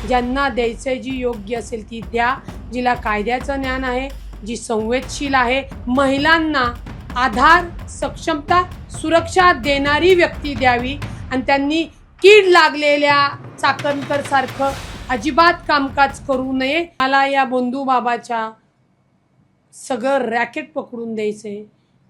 ज्यांना द्यायचं जी योग्य असेल ती द्या, जिला कायद्याचं ज्ञान आहे, जी संवेदनशील आहे, महिलांना आधार, सक्षमता, सुरक्षा देणारी व्यक्ती द्यावी आणि त्यांनी कीड लागलेल्या चाकणकर सारखं अजिबात कामकाज करू नये। मला या बंधू बाबाच्या सगळं रॅकेट पकडून द्यायचंय,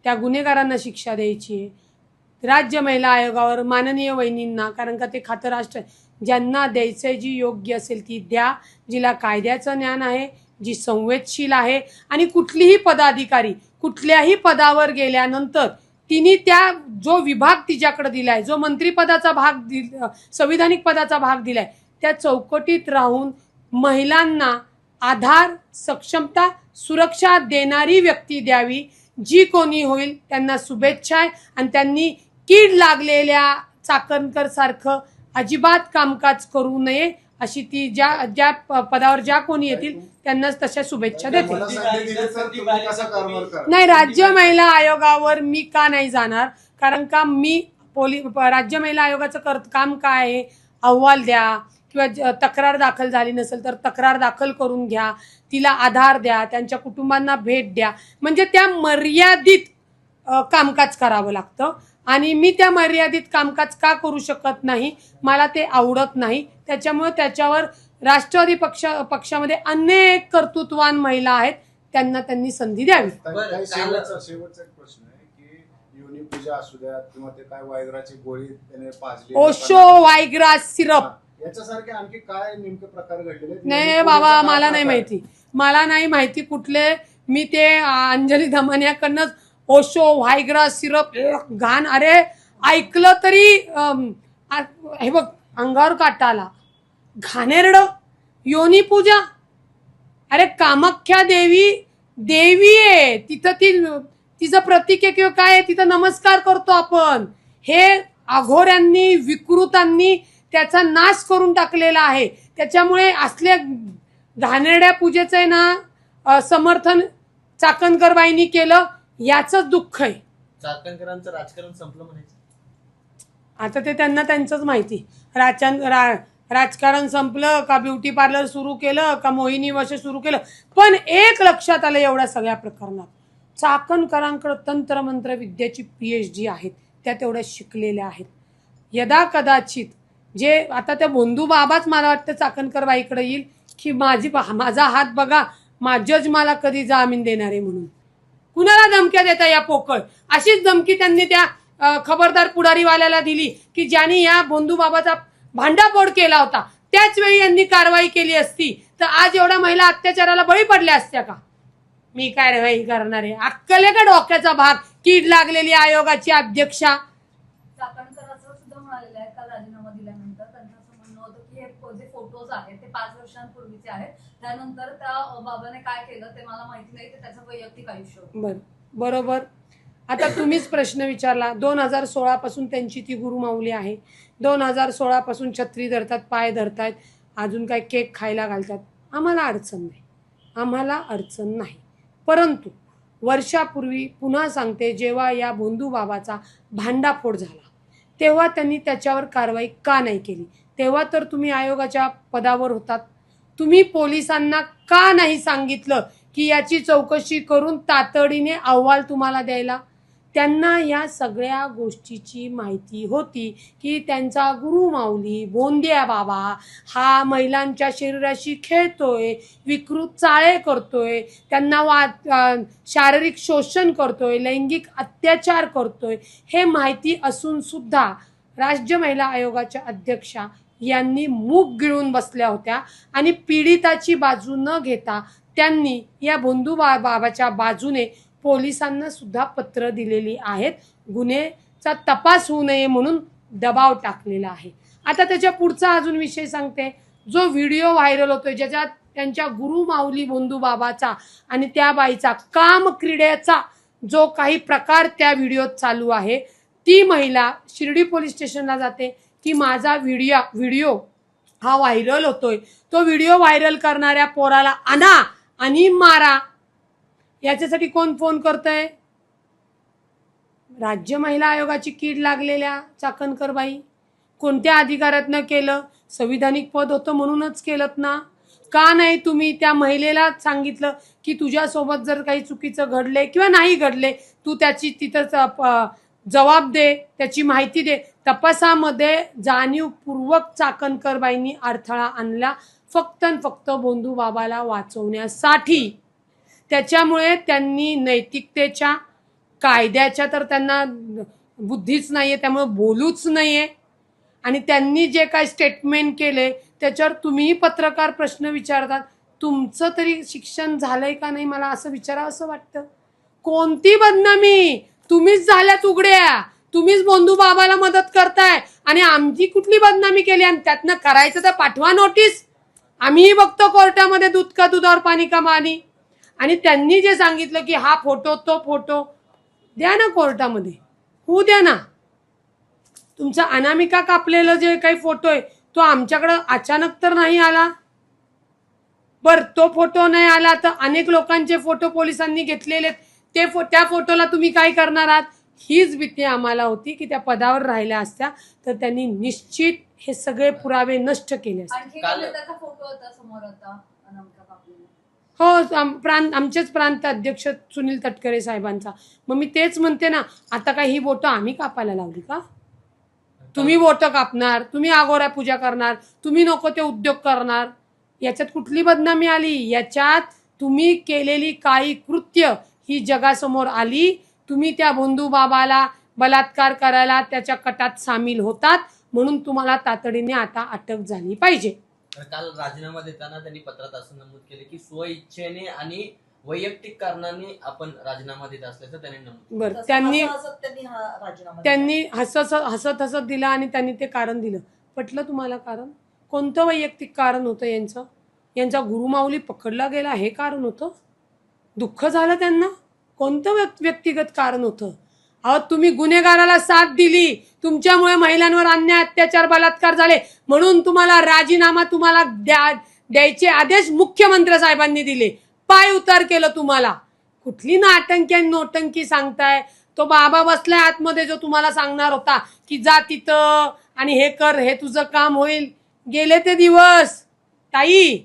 त्या गुन्हेगारांना शिक्षा द्यायची आहे। राज्य महिला आयोगावर माननीय वहिनींना, कारण का ते खातं राष्ट्र, ज्यांना द्यायचं जी योग्य असेल ती द्या, जिला कायद्याचं ज्ञान आहे, जी संवेदनशील आहे आणि कुठलीही पदाधिकारी कुठल्याही पदावर गेल्यानंतर तिने त्या जो विभाग तिच्याकडे दिलाय, जो मंत्रिपदाचा भाग संविधानिक पदाचा भाग दिलाय, त्या चौकटीत राहून महिलांना आधार, सक्षमता, सुरक्षा देणारी व्यक्ती द्यावी। जी कोणी होईल त्यांना शुभेच्छा आहे आणि त्यांनी कीड लागलेल्या चाकणकर सारखं अजिबात कामकाज करू नये, अशी ती ज्या पदावर ज्या कोणी येतील त्यांनाच तशा शुभेच्छा देते। नाही, राज्य महिला आयोगावर मी का नाही जाणार, कारण का मी राज्य महिला आयोगाचं काम काय आहे, अहवाल द्या किंवा तक्रार दाखल झाली नसेल तर तक्रार दाखल करून घ्या, तिला आधार द्या, त्यांच्या कुटुंबांना भेट द्या, म्हणजे त्या मर्यादित कामकाज करावं लागतं आणि मी त्या मर्यादित कामकाज का करू शकत नाही, मला ते आवडत नाही। त्याच्यामुळे त्याच्यावर राष्ट्रवादी पक्षामध्ये अनेक कर्तृत्ववान महिला आहेत, त्यांना त्यांनी संधी द्यावी। शेवटचा प्रश्न आहे की योनी पूजा असू द्या किंवा ते काय वायग्राची गोळी त्याने पाजली, ओशो वायग्रा सिरप, याच्यासारखे आणखी काय नेमके प्रकार घडलेले? नाही बाबा, मला नाही माहिती, मला नाही माहिती कुठले। मी ते अंजली धमानियाकडनंच ओशो व्हायग्रा सिरप घाण, अरे ऐकलं तरी हे बघ अंगावर काटा आला। घाणेरड योनी पूजा, अरे कामाख्या देवी आहे तिथं, तिचं प्रतीक आहे किंवा काय आहे, तिथं नमस्कार करतो आपण। हे अघोऱ्यांनी, विकृतांनी त्याचा नाश करून टाकलेला आहे। त्याच्यामुळे असल्या घाणेरड्या पूजेचं आहे ना समर्थन चाकणकरबाईंनी केलं, याचंच दुःख आहे। चाकणकरांचं राजकारण संपलं म्हणायचं, आता ते त्यांना त्यांचंच माहिती। राजकारण संपलं का, ब्युटी पार्लर सुरू केलं का, मोहिनी वश सुरू केलं, पण एक लक्षात आलं एवढ्या सगळ्या प्रकरणात, चाकणकरांकडे तंत्रमंत्र विद्याची PhD आहेत, त्या तेवढ्या शिकलेल्या आहेत। यदा कदाचित जे आता त्या बंधू बाबाच मला वाटतं चाकणकर बाईकडे येईल की माझा हात बघा, जज मला कधी जामीन देणार आहे म्हणून। कुणाला धमक्या देता या पोकळ? अशीच धमकी त्यांनी त्या खबरदार पुढारीवाल्याला दिली की ज्यांनी या बंधू बाबाचा भांडाफोड केला होता, त्याच वेळी यांनी कारवाई केली असती तर आज एवढ्या महिला अत्याचाराला बळी पडल्या असत्या का? मी काय कारवाई करणार आहे? अक्कल आहे का डोक्याचा भाग? कीड लागलेली आयोगाची अध्यक्षा। चाकणकरांचं सुद्धा म्हणालेलं आहे, काल राजीनामा दिल्यानंतर त्यांचं असं म्हणणं होतं की हे जे फोटोज आहेत ते 5 वर्षांपूर्वीचे आहेत, त्यानंतर त्या बाबाने काय केलं ते मला माहिती नाही, ते त्याचं वैयक्तिक आयुष्य। बरोबर। आता तुम्हीच प्रश्न विचारला, 2016 पासून त्यांची ती गुरुमाऊली आहे, 2016 पासून छत्री धरतात, पाय धरतायत, अजून काय केक खायला घालतात, आम्हाला अडचण नाही, आम्हाला अडचण नाही। परंतु वर्षापूर्वी पुन्हा सांगते, जेव्हा या बंधू बाबाचा भांडाफोड झाला तेव्हा त्यांनी त्याच्यावर कारवाई का नाही केली? तेव्हा तर तुम्ही आयोगाच्या पदावर होतात, तुम्ही पोलिसांना का नाही सांगितलं की याची चौकशी करून तातडीने अहवाल तुम्हाला द्यायला? त्यांना या सगळ्या गोष्टीची माहिती होती की त्यांचा गुरुमाऊली बोंद्या बाबा हा महिलांच्या शरीराशी खेळतोय, विकृत चाळे करतोय, त्यांना शारीरिक शोषण करतोय, लैंगिक अत्याचार करतोय, हे माहिती असून सुद्धा राज्य महिला आयोगाच्या अध्यक्षा यांनी मूग गिळून बसल्या होत्या आणि पीडिताची बाजू न घेता त्यांनी या बंधू बाबाच्या बाजूने पोलिसांना सुद्धा पत्र दिलेली आहेत, गुन्ह्याचा तपास होऊ नये म्हणून दबाव टाकलेला आहे। आता त्याच्या पुढचा अजून विषय सांगते, जो व्हिडिओ व्हायरल होतोय ज्याच्यात त्यांच्या गुरुमाऊली बंधू बाबाचा आणि त्या बाईचा काम क्रीडेचा जो काही प्रकार त्या व्हिडिओत चालू आहे, ती महिला शिर्डी पोलीस स्टेशनला जाते की माझा व्हिडिओ हा व्हायरल होतोय, तो व्हिडिओ व्हायरल करणाऱ्या पोराला आणा आणि मारा। याच्यासाठी कोण फोन करतंय? राज्य महिला आयोगाची कीड लागलेल्या चाकणकर बाई। कोणत्या अधिकारातनं केलं? संविधानिक पद होतं म्हणूनच केलं ना. का नाही तुम्ही त्या महिलेला सांगितलं की तुझ्यासोबत जर काही चुकीचं घडले किंवा नाही घडले तू त्याची तिथं जबाब दे, त्याची माहिती दे. तपासामध्ये जाणीवपूर्वक चाकणकरबाईंनी अडथळा आणला फक्त आणि फक्त भोंदू बाबाला वाचवण्यासाठी. त्याच्यामुळे त्यांनी नैतिकतेच्या, कायद्याच्या तर त्यांना बुद्धीच नाहीये, त्यामुळे बोलूच नाहीये. आणि त्यांनी जे काही स्टेटमेंट केले त्याच्यावर तुम्हीही पत्रकार प्रश्न विचारतात. तुमचं तरी शिक्षण झालंय का नाही मला असं विचारावं असं वाटतं. कोणती बदनामी? तुम्हीच झाल्यात उघड्या, तुम्हीच भोंदू बाबाला मदत करताय आणि आमची कुठली बदनामी केली? आणि त्यातनं करायचं तर पाठवा नोटीस, आम्हीही बघतो कोर्टामध्ये दूध का दुधावर पाणी का पाणी. आणि त्यांनी जे सांगितलं की हा फोटो तो फोटो द्या ना कोर्टामध्ये, होऊ द्या ना. तुमचा अनामिका कापलेलं जे काही फोटो आहे तो आमच्याकडं अचानक तर नाही आला. बर तो फोटो नाही आला तर अनेक लोकांचे फोटो पोलिसांनी घेतलेले, त्या फोटोला तुम्ही काय करणार आहात? हीच भीती आम्हाला होती की त्या पदावर राहिल्या असत्या तर त्यांनी निश्चित हे सगळे पुरावे नष्ट केले असते. आणखी त्याचा फोटो होता समोर होता अनामिका कापलेला. हो, आमचेच प्रांत अध्यक्ष सुनील तटकरे साहेबांचा. मग मी तेच म्हणते ना, आता काय ही बोटं आम्ही कापायला लावली का? तुम्ही बोटं कापणार, तुम्ही आगोऱ्या पूजा करणार, तुम्ही नको ते उद्योग करणार, याच्यात कुठली बदनामी आली? याच्यात तुम्ही केलेली काही कृत्य ही जगासमोर आली. तुम्ही त्या भोंदू बाबाला बलात्कार करायला त्याच्या कटात सामील होतात म्हणून तुम्हाला तातडीने आता अटक झाली पाहिजे. काल राजीनामा देताना त्यांनी पत्रात असं नमूद केलं की स्वइच्छेने आणि वैयक्तिक कारणाने आपण राजीनामा देत असल्याचं त्यांनी नमूद. बरं, त्यांनी हसत दिला आणि त्यांनी ते कारण दिलं. पटलं तुम्हाला कारण? कोणतं वैयक्तिक कारण होतं यांचं? यांचा गुरुमाऊली पकडला गेला हे कारण होतं? दुःख झालं त्यांना? कोणतं व्यक्तिगत कारण होतं? अहो, तुम्ही गुन्हेगाराला साथ दिली, तुमच्यामुळे महिलांवर अन्याय, अत्याचार, बलात्कार झाले म्हणून तुम्हाला राजीनामा तुम्हाला द्यायचे आदेश मुख्यमंत्री साहेबांनी दिले. पाय उतार केलं तुम्हाला. कुठली नाटंकी आणि नोटंकी सांगताय? तो बाबा बसलाय आतमध्ये जो तुम्हाला सांगणार होता की जा तिथं आणि हे कर, हे तुझं काम होईल. गेले ते दिवस ताई,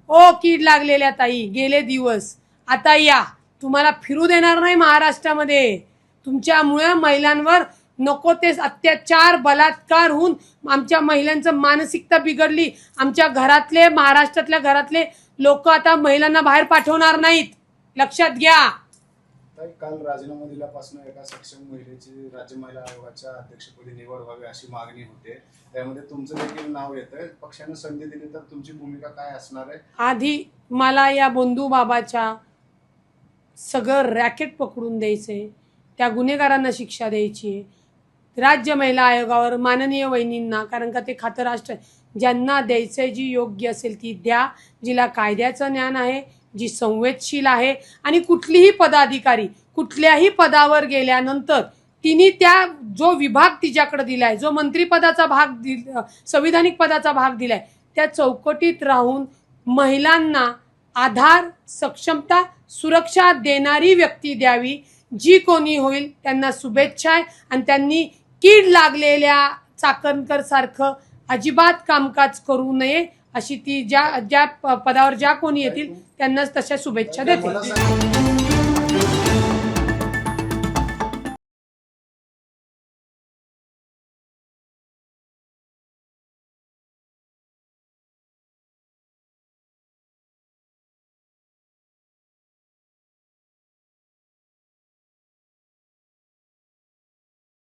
ओ कीड लागलेल्या ताई, गेले दिवस. आता या, तुम्हाला फिरू देणार नाही महाराष्ट्रामध्ये. तुमच्यामुळे महिलांवर नको ते अत्याचार, बलात्कार होऊन आमच्या महिलांचं मानसिकता बिघडली. आमच्या घरातले, महाराष्ट्रातल्या घरातले लोक आता महिलांना बाहेर पाठवणार नाहीत, लक्षात घ्या. काल राजीनामा दिल्यापासून एका सक्षम महिलेची राज्य महिला आयोगाच्या अध्यक्षपदी निवड व्हावी अशी मागणी होते. त्यामध्ये तुमचं देखील नाव येतंय. पक्षाने संधी दिली तर तुमची भूमिका काय असणार आहे? आधी मला या भोंदू बाबाच्या सगळं रॅकेट पकडून द्यायचंय, त्या गुन्हेगारांना शिक्षा द्यायची. राज्य महिला आयोगावर माननीय वहिनींना, कारण का ते खातं राष्ट्र आहे, ज्यांना द्यायचंय, जी योग्य असेल ती द्या, जिला कायद्याचं ज्ञान आहे, जी संवेदशील आहे. आणि कुठलीही पदाधिकारी कुठल्याही पदावर गेल्यानंतर तिने त्या जो विभाग तिच्याकडे दिलाय, जो मंत्रिपदाचा भाग संविधानिक पदाचा भाग दिलाय, त्या चौकटीत राहून महिलांना आधार, सक्षमता, सुरक्षा देणारी व्यक्ती द्यावी. जी कोणी होईल त्यांना शुभेच्छा आहे. आणि त्यांनी कीड लागलेल्या चाकणकर सारखं अजिबात कामकाज करू नये अशी ती ज्या पदावर ज्या कोणी येतील त्यांनाच तशा शुभेच्छा देते.